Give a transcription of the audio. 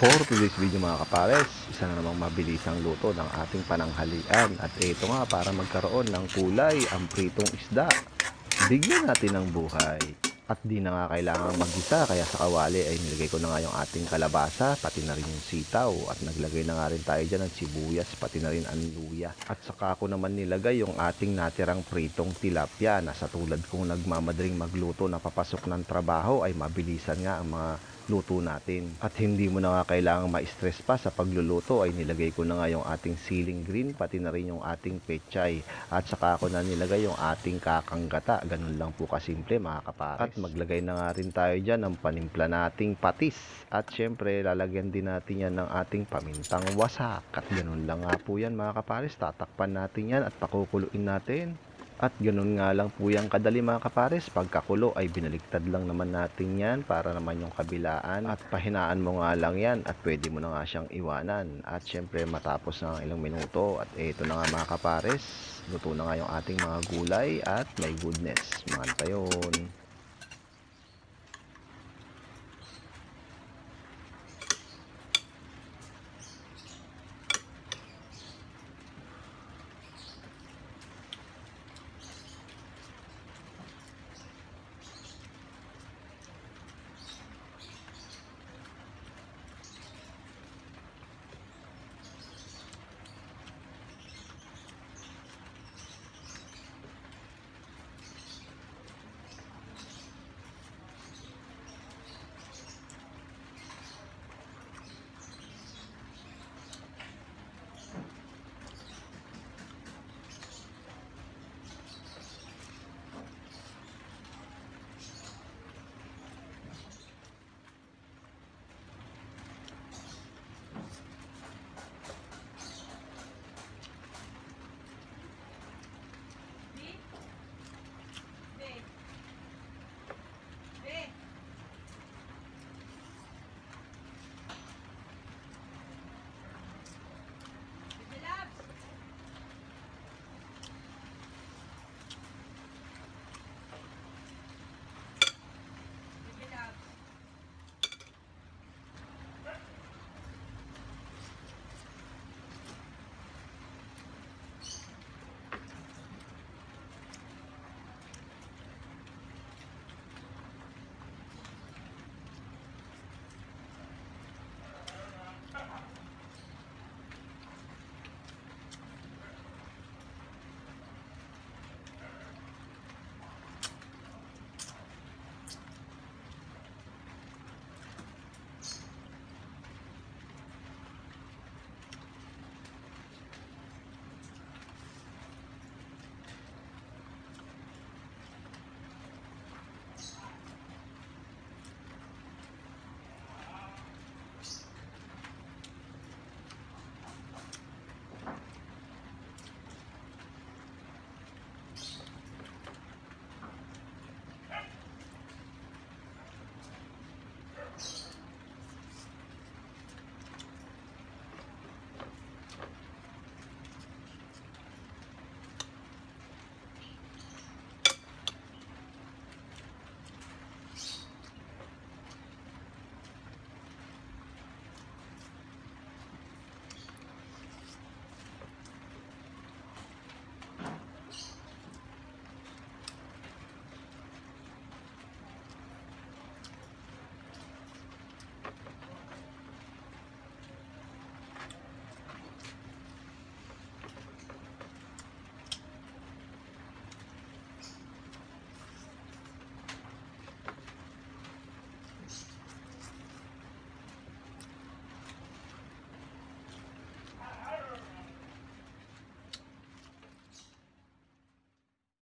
For today's video mga kapares, isa na namang mabilisang luto ng ating pananghalian. At ito nga para magkaroon ng kulay ang pritong isda. Bigyan natin ng buhay. At di na nga kailangang mag-isa, kaya sa kawali ay nilagay ko na nga yung ating kalabasa, pati na rin yung sitaw. At naglagay na nga rin tayo dyan ng sibuyas, pati na rin ang luya. At saka ko naman nilagay yung ating natirang pritong tilapia na sa tulad kong nagmamadaling magluto na papasok ng trabaho ay mabilisan nga ang mga luto natin. At hindi mo na nga kailangang ma-stress pa sa pagluluto ay nilagay ko na nga yung ating siling green, pati na rin yung ating pechay. At saka ko na nilagay yung ating kakanggata. Ganun lang po kasimple mga kapares. At maglagay na nga rin tayo dyan ng panimpla nating patis. At syempre lalagyan din natin yan ng ating pamintang wasak. At ganun lang nga po yan mga kapares. Tatakpan natin yan at pakukuluin natin. At ganoon nga lang po yung kadali mga kapares. Pagkakulo ay binaliktad lang naman natin yan para naman yung kabilaan. At pahinaan mo nga lang yan at pwede mo na nga siyang iwanan. At syempre matapos na ang ilang minuto. At ito na nga mga kapares. Luto na nga yung ating mga gulay at may goodness. Mga tayon.